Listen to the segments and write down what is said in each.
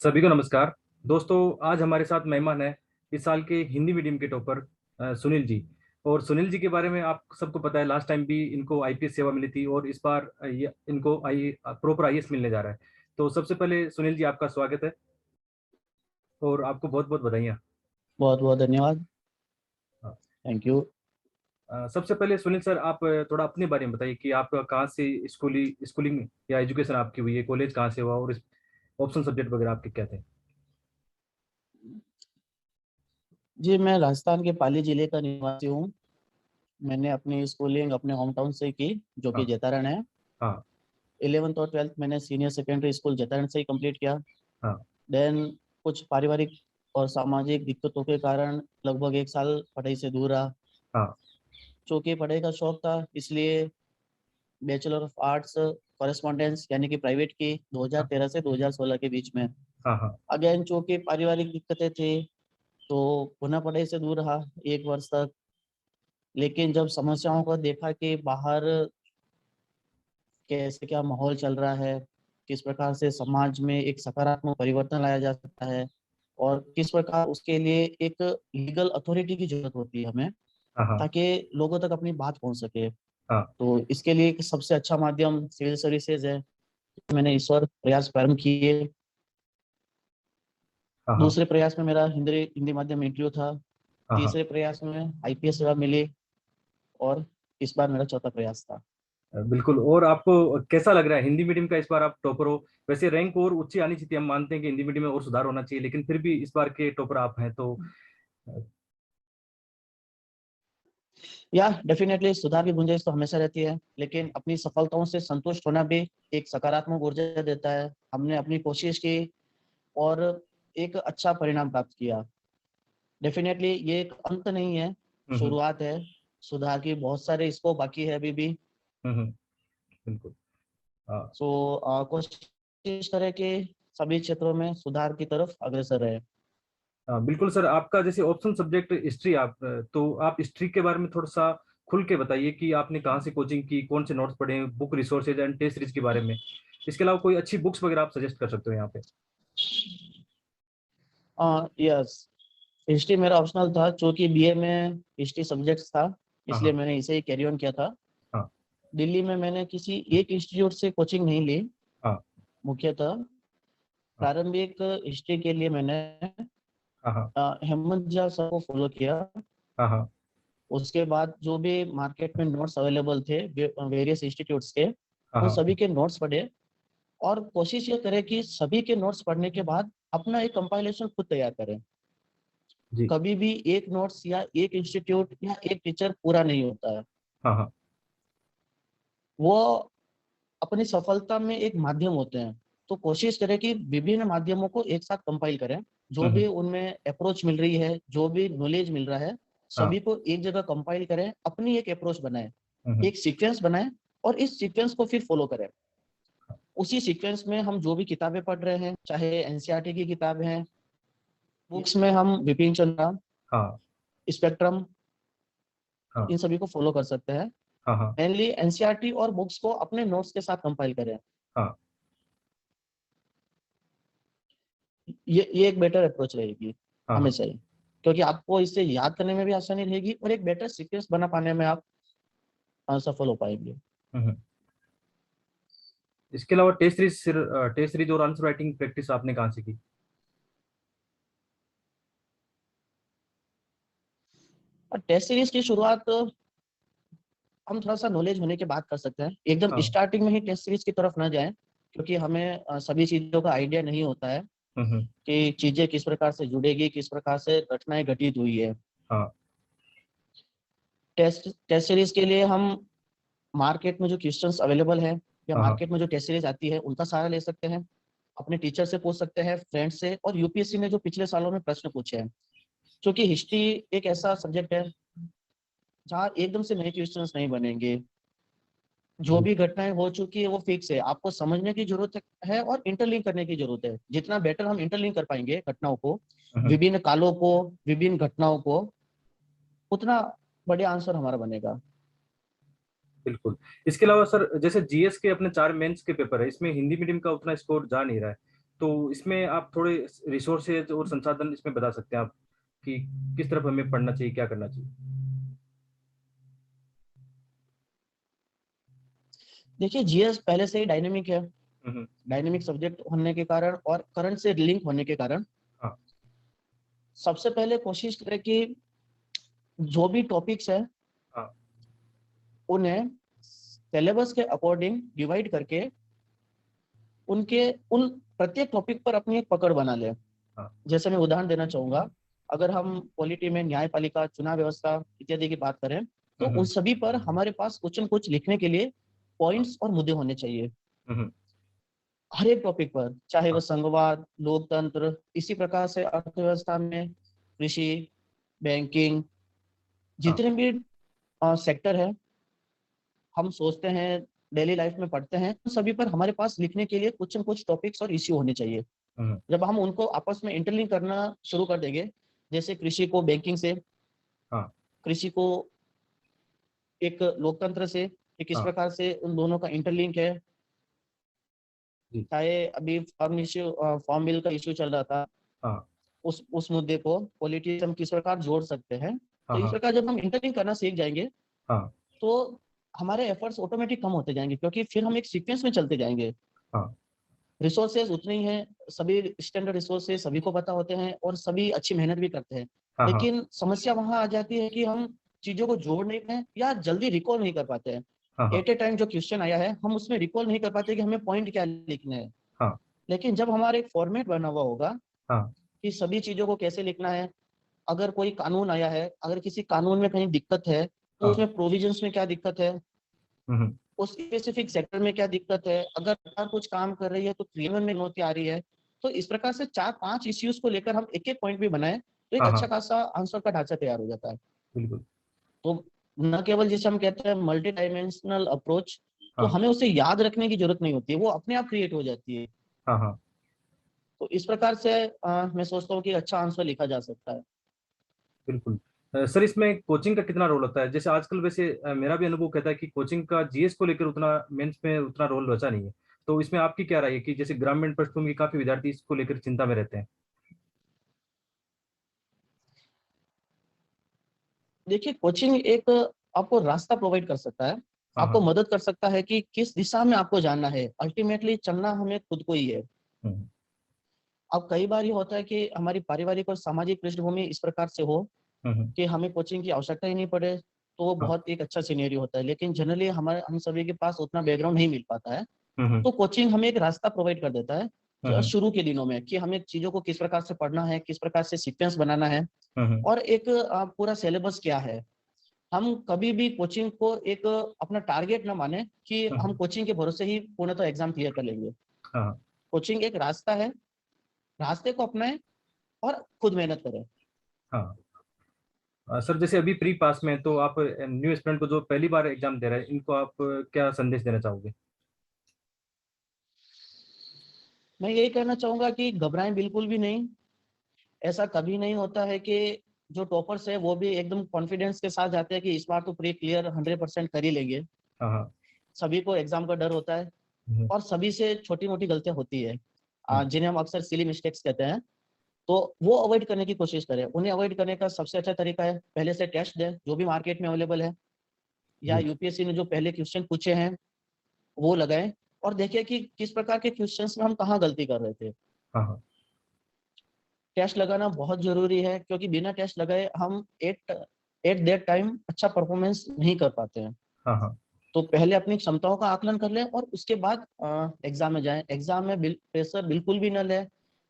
सभी को नमस्कार। दोस्तों, आज हमारे साथ मेहमान है इस साल के हिंदी मीडियम के टॉपर सुनील जी। और सुनील जी के बारे में आप सबको पता है, लास्ट टाइम भी इनको आईपीएस सेवा मिली थी और इस बार इनको प्रॉपर आईएएस मिलने जा रहा है। तो सबसे पहले सुनील जी, आपका स्वागत है और आपको बहुत बहुत बधाइयाँ। बहुत बहुत धन्यवाद। हाँ। Thank you. सबसे पहले सुनील सर, आप थोड़ा अपने बारे में बताइए कि आप कहाँ से स्कूलिंग या एजुकेशन आपकी हुई है, कॉलेज कहाँ से हुआ और इस ऑप्शन सब्जेक्ट वगैरह आपके क्या थे। जी, मैं राजस्थान के पाली जिले का निवासी हूँ। मैंने अपनी स्कूलिंग अपने होम टाउन से की, जो कि हाँ। जैतारण है। हाँ। 11th और 12th मैंने सीनियर सेकेंडरी स्कूल जैतारण से ही कंप्लीट किया। हाँ। देन कुछ पारिवारिक और सामाजिक दिक्कतों के कारण लगभग 1 साल पढ़ाई से दूर रहा। हाँ। चूँकि पढ़ाई का शौक था, इसलिए बैचलर ऑफ आर्ट्स कॉरेस्पॉन्डेंस यानी कि प्राइवेट की 2013 से 2016 के बीच में। हाँ। हाँ। अगेन चूँकि पारिवारिक दिक्कतें थी, तो पुनः पढ़ाई से दूर रहा 1 वर्ष तक। लेकिन जब समस्याओं को देखा कि बाहर कैसे क्या माहौल चल रहा है, किस प्रकार से समाज में एक सकारात्मक परिवर्तन लाया जा सकता है, और किस प्रकार उसके लिए एक लीगल अथॉरिटी की जरूरत होती है हमें, हाँ। हाँ। ताकि लोगों तक अपनी बात पहुंच सके। हाँ। तो इसके लिए एक सबसे अच्छा माध्यम सिविल सर्विसेज है। मैंने इस बार प्रयास प्रारंभ किए। हाँ। हाँ। दूसरे प्रयास में मेरा हिंदी हिंदी माध्यम इंटरव्यू था। हाँ। हाँ। तीसरे प्रयास में आईपीएस सेवा मिली, और इस बार मेरा चौथा प्रयास था। बिल्कुल। और आपको कैसा लग रहा है हिंदी मीडियम का, इस बार आप टॉपर हो। वैसे रैंक और ऊंची आनी चाहिए, हम मानते हैं कि हिंदी मीडियम में और सुधार होना चाहिए, लेकिन फिर भी इस बार के टॉपर आप हैं तो या डेफिनेटली सुधार की गुंजाइश तो हमेशा रहती है, लेकिन अपनी सफलताओं से संतुष्ट होना भी एक सकारात्मक ऊर्जा देता है। हमने अपनी कोशिश की और एक अच्छा परिणाम प्राप्त किया। डेफिनेटली ये एक अंत नहीं है, हम्म। शुरुआत है। सुधार की बहुत सारे स्कोप बाकी है अभी भी। हम्म। बिल्कुल। हाँ। सो कोशिश करें कि सभी क्षेत्रों में सुधार की तरफ अग्रसर रहे। हाँ, बिल्कुल सर। आपका जैसे ऑप्शन सब्जेक्ट हिस्ट्री, आप तो आप हिस्ट्री के बारे में थोड़ा सा खुल के बताइए कि आपने कहाँ से कोचिंग की, कौन से नोट्स पढ़े, book resources and test series के बारे में। इसके अलावा कोई अच्छी बुक्स वगैरह आप सजेस्ट कर सकते हो यहाँ पे। यस, हिस्ट्री मेरा ऑप्शनल था, क्योंकि बीए में हिस्ट्री सब्जेक्ट था, हाँ। इसलिए हाँ। मैंने इसे ही कैरी ऑन किया था। हाँ। दिल्ली में मैंने किसी एक इंस्टीट्यूट से कोचिंग नहीं ली। हाँ। मुख्यतः हाँ। प्रारंभिक हिस्ट्री के लिए मैंने हाँ। हाँ। हेमंत झा सर को फॉलो किया। हाँ। हाँ। उसके बाद जो भी मार्केट में नोट्स अवेलेबल थे वेरियस इंस्टीट्यूट्स के, हाँ। उन हाँ। सभी के नोट्स पढ़े। और कोशिश ये करें कि सभी के नोट्स पढ़ने के बाद अपना एक कंपाइलेशन खुद तैयार करें। जी। कभी भी एक नोट्स या एक इंस्टीट्यूट या एक टीचर पूरा नहीं होता है। हाँ। हाँ। वो अपनी सफलता में एक माध्यम होते हैं। तो कोशिश करें कि विभिन्न माध्यमों को एक साथ कंपाइल करें। जो भी हम्म। उनमें अप्रोच मिल रही है, जो भी नॉलेज मिल रहा है, हाँ। सभी को एक जगह कंपाइल करें, अपनी एक अप्रोच बनाएं, हम्म। एक सीक्वेंस बनाएं, और इस सीक्वेंस को फिर फॉलो करें। उसी सीक्वेंस में हम जो भी किताबें पढ़ रहे हैं, चाहे एनसीईआरटी की किताबें हैं, बुक्स में हम विपिन चंद्रा, हाँ। स्पेक्ट्रम, हाँ। इन सभी को फॉलो कर सकते हैं। हाँ। हाँ। मेनली एनसीईआरटी और बुक्स को अपने नोट्स के साथ कंपाइल करें। हाँ। ये एक बेटर अप्रोच रहेगी हाँ। हाँ। हमेशा ही, क्योंकि आपको इससे याद करने में भी आसानी रहेगी और एक बेटर सीक्वेंस बना पाने में आप सफल हो पाएंगे। हम्म। इसके अलावा टेस्ट सीरीज और आंसर राइटिंग प्रैक्टिस आपने कहाँ से की। और टेस्ट सीरीज की शुरुआत हम थोड़ा सा नॉलेज होने के बाद कर सकते हैं। एकदम हाँ। स्टार्टिंग में ही टेस्ट सीरीज की तरफ ना जाएं, क्योंकि हमें सभी चीजों का आइडिया नहीं होता है हम्म। कि चीजें किस प्रकार से जुड़ेगी, किस प्रकार से घटनाएं घटित हुई है। हाँ। टेस्ट सीरीज के लिए हम मार्केट में जो क्वेश्चंस अवेलेबल है, या हाँ। हाँ। मार्केट में जो टेस्ट सीरीज आती है, उनका सहारा ले सकते हैं। अपने टीचर से पूछ सकते हैं, फ्रेंड से, और यूपीएससी ने जो पिछले सालों में प्रश्न पूछे हैं। क्योंकि हिस्ट्री एक ऐसा सब्जेक्ट है जहाँ एकदम से नए क्वेश्चंस नहीं बनेंगे। जो जी। भी घटनाएं हो चुकी है वो फिक्स है, आपको समझने की जरूरत है और इंटरलिंक करने की जरूरत है। जितना बेटर हम इंटरलिंक कर पाएंगे घटनाओं को, हम्म। विभिन्न कालों को, विभिन्न घटनाओं को, उतना बढ़िया आंसर हमारा बनेगा। बिल्कुल। इसके अलावा सर, जैसे जीएस के अपने 4 मेंस के पेपर है, इसमें हिंदी मीडियम का उतना स्कोर जा नहीं रहा है। तो इसमें आप थोड़े रिसोर्सेज और संसाधन इसमें बता सकते हैं आप कि किस तरफ हमें पढ़ना चाहिए, क्या करना चाहिए? देखिए, जीएस पहले से ही डायनेमिक है। हम्म। डायनेमिक सब्जेक्ट होने के कारण और करंट से लिंक होने के कारण हाँ। सबसे पहले कोशिश करें कि जो भी टॉपिक्स है हाँ। उन्हें सिलेबस के अकॉर्डिंग डिवाइड करके उनके उन प्रत्येक टॉपिक पर अपनी एक पकड़ बना ले। हाँ। जैसे मैं उदाहरण देना चाहूंगा, अगर हम पॉलिटी में न्यायपालिका, चुनाव व्यवस्था इत्यादि की बात करें, तो उन हम्म। सभी पर हमारे पास कुछ न कुछ लिखने के लिए हाँ। पॉइंट्स और मुद्दे होने चाहिए। हम्म। हर एक टॉपिक पर, चाहे वह हाँ। संघवाद, लोकतंत्र, इसी प्रकार से अर्थव्यवस्था में कृषि, बैंकिंग, हाँ। जितने भी सेक्टर है हम सोचते हैं, डेली लाइफ में पढ़ते हैं, उन सभी पर हमारे पास लिखने के लिए कुछ न कुछ टॉपिक्स और इश्यू होने चाहिए। हम्म। जब हम उनको आपस में इंटरलिंक करना शुरू कर देंगे, जैसे कृषि को बैंकिंग से, हाँ। कृषि को एक लोकतंत्र से, कि किस हाँ। प्रकार से उन दोनों का इंटरलिंक है। जी। चाहे अभी फॉर्म बिल का इश्यू चल रहा था, हाँ। उस मुद्दे को पॉलिटिक्स हम किस प्रकार जोड़ सकते हैं। हाँ। तो इस हाँ। प्रकार जब हम इंटरलिंक करना सीख जाएंगे, हाँ। तो हमारे एफर्ट्स ऑटोमेटिक कम होते जाएंगे, क्योंकि फिर हम एक सीक्वेंस में चलते जाएंगे। हाँ। रिसोर्सेज उतने ही हैं, सभी स्टैंडर्ड रिसोर्सेज सभी को पता होते हैं और सभी अच्छी मेहनत भी करते हैं। हाँ। हाँ। लेकिन समस्या वहां आ जाती है कि हम चीजों को जोड़ नहीं पाए या जल्दी रिकॉल नहीं कर पाते हैं। हाँ। हाँ। एट ए टाइम जो क्वेश्चन आया है हम उसमें रिकॉल नहीं कर पाते कि हमें पॉइंट क्या लिखना है। हाँ। लेकिन जब हमारा एक फॉर्मेट बना हुआ होगा हाँ। कि सभी चीजों को कैसे लिखना है, अगर कोई कानून आया है, अगर किसी कानून में कहीं दिक्कत है तो हाँ। उसमें प्रोविजंस में क्या दिक्कत है, हम्म। उस स्पेसिफिक सेक्टर में क्या दिक्कत है, अगर सरकार कुछ काम कर रही है तो क्रियान्वयन में चुनौती आ रही है। तो इस प्रकार से 4-5 इश्यूज को लेकर हम एक एक पॉइंट भी बनाए तो एक हाँ। अच्छा हाँ। खासा आंसर का ढांचा तैयार हो जाता है। बिल्कुल। तो न केवल जिसे हम कहते हैं मल्टी डायमेंशनल अप्रोच, तो हाँ। हमें उसे याद रखने की जरूरत नहीं होती है, वो अपने आप क्रिएट हो जाती है। हाँ। हाँ। तो इस प्रकार से मैं सोचता हूँ कि अच्छा आंसर लिखा जा सकता है। बिल्कुल। सर, इसमें कोचिंग का कितना रोल होता है? जैसे आजकल वैसे मेरा भी अनुभव कहता है कि कोचिंग का जीएस को लेकर उतना मेंस में उतना रोल बचा नहीं है। तो इसमें आपकी क्या राय है कि जैसे ग्रामीण पृष्ठभूमि के काफी विद्यार्थी इसको लेकर चिंता में रहते हैं? देखिए, कोचिंग एक आपको रास्ता प्रोवाइड कर सकता है, हाँ। आपको हाँ। मदद कर सकता है कि किस दिशा में आपको जाना है। अल्टीमेटली चलना हमें खुद को ही है। हम्म। अब कई बार ये होता है कि हमारी पारिवारिक और सामाजिक पृष्ठभूमि इस प्रकार से हो हम्म। कि हमें कोचिंग की आवश्यकता ही नहीं पड़े, तो वो हाँ। बहुत एक अच्छा सिनेरियो होता है। लेकिन जनरली हमारे हम सभी के पास उतना बैकग्राउंड नहीं मिल पाता है, हम्म। तो कोचिंग हमें एक रास्ता प्रोवाइड कर देता है हम्म। शुरू के दिनों में, कि हमें चीजों को किस प्रकार से पढ़ना है, किस प्रकार से सीक्वेंस बनाना है, हम्म। और एक पूरा सिलेबस क्या है। हम कभी भी कोचिंग को एक अपना टारगेट न माने कि हम हम्म। कोचिंग के भरोसे ही पूर्णतः एग्जाम क्लियर कर लेंगे। हाँ। कोचिंग एक रास्ता है, रास्ते को अपनाएं और खुद मेहनत करें। हाँ। सर, जैसे अभी प्री पास में हैं, तो आप न्यू स्टूडेंट को जो पहली बार एग्जाम दे रहे हैं, इनको आप क्या संदेश देना चाहोगे? मैं यही कहना चाहूंगा कि घबराएं बिल्कुल भी नहीं। ऐसा कभी नहीं होता है कि जो टॉपर्स है वो भी एकदम कॉन्फिडेंस के साथ जाते हैं कि इस बार तो प्री क्लियर 100% कर ही लेंगे। हाँ। हाँ। सभी को एग्जाम का डर होता है हम्म। और सभी से छोटी मोटी गलतियां होती है, हम्म। जिन्हें हम अक्सर सिली मिस्टेक्स कहते हैं। तो वो अवॉइड करने की कोशिश करें। उन्हें अवॉइड करने का सबसे अच्छा तरीका है, पहले से टेस्ट दें जो भी मार्केट में अवेलेबल है, या जी। यूपीएससी ने जो पहले क्वेश्चन पूछे हैं वो लगाएं, और देखिए कि किस प्रकार के क्वेश्चंस में हम कहाँ गलती कर रहे थे। हाँ। हाँ। टेस्ट लगाना बहुत जरूरी है, क्योंकि बिना टेस्ट लगाए हम एट एट दैट टाइम अच्छा परफॉर्मेंस नहीं कर पाते हैं। हाँ। हाँ। तो पहले अपनी क्षमताओं का आकलन कर लें और उसके बाद एग्जाम में जाएं। एग्जाम में प्रेशर बिल्कुल भी न लें।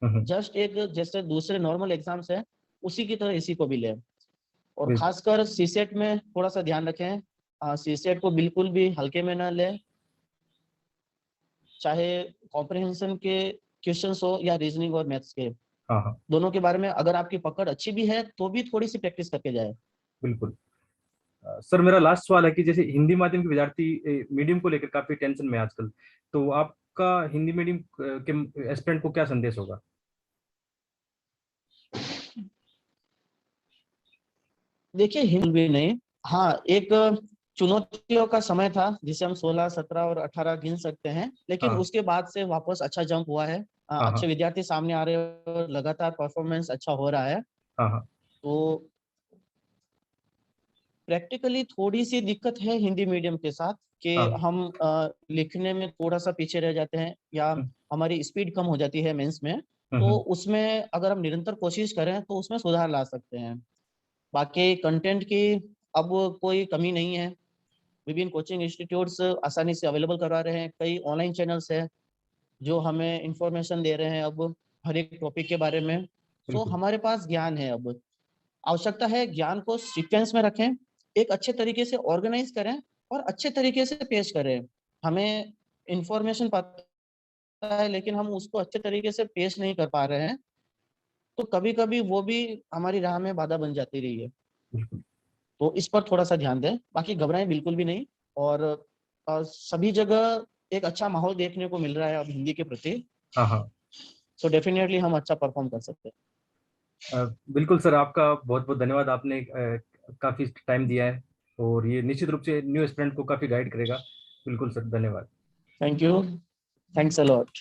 हम्म। जस्ट एक जैसे दूसरे नॉर्मल एग्जाम्स है उसी की तरह इसी को भी लें। और बिल्कुल। खासकर सीसेट में थोड़ा सा ध्यान रखें, सीसेट को बिल्कुल भी हल्के में न लें। चाहे कॉम्प्रिहेंशन के क्वेश्चंस हो या रीजनिंग और मैथ्स के, हाँ। हाँ। दोनों के बारे में अगर आपकी पकड़ अच्छी भी है तो भी थोड़ी सी प्रैक्टिस करके जाए। बिल्कुल। सर, मेरा लास्ट सवाल है कि जैसे हिंदी माध्यम के विद्यार्थी मीडियम को लेकर काफी टेंशन में है आजकल, तो आपका हिंदी मीडियम के एस्पिरेंट को क्या संदेश होगा? देखिए, हिंदी भी नहीं, हाँ, एक चुनौतियों का समय था जिसे हम 16, 17 और 18 गिन सकते हैं, लेकिन हाँ उसके बाद से वापस अच्छा जंप हुआ है। हाँ अच्छे हाँ विद्यार्थी सामने आ रहे हैं और लगातार परफॉर्मेंस अच्छा हो रहा है। हाँ हाँ तो प्रैक्टिकली थोड़ी सी दिक्कत है हिंदी मीडियम के साथ कि हाँ। हम लिखने में थोड़ा सा पीछे रह जाते हैं, या हम्म, हमारी स्पीड कम हो जाती है मेंस में। तो हम्म, उसमें अगर हम निरंतर कोशिश करें तो उसमें सुधार ला सकते हैं। बाकी कंटेंट की अब कोई कमी नहीं है। विभिन्न कोचिंग इंस्टीट्यूट्स आसानी से अवेलेबल करवा रहे हैं, कई ऑनलाइन चैनल्स है जो हमें इंफॉर्मेशन दे रहे हैं अब हर एक टॉपिक के बारे में। सो बिल्कुल। हमारे पास ज्ञान है। अब आवश्यकता है ज्ञान को सीक्वेंस में रखें, एक अच्छे तरीके से ऑर्गेनाइज करें और अच्छे तरीके से पेश करें। हमें इंफॉर्मेशन पता है लेकिन हम उसको अच्छे तरीके से पेश नहीं कर पा रहे हैं, तो कभी कभी वो भी हमारी राह में बाधा बन जाती रही है। बिल्कुल। तो इस पर थोड़ा सा ध्यान दें, बाकी घबराएं बिल्कुल भी नहीं। और सभी जगह एक अच्छा माहौल देखने को मिल रहा है अब हिंदी के प्रति। हाँ हाँ। सो डेफिनेटली हम अच्छा परफॉर्म कर सकते हैं। बिल्कुल सर, आपका बहुत बहुत धन्यवाद। आपने काफी टाइम दिया है और ये निश्चित रूप से न्यू स्टूडेंट को काफी गाइड करेगा। बिल्कुल सर, धन्यवाद। Thank you. Thanks a lot.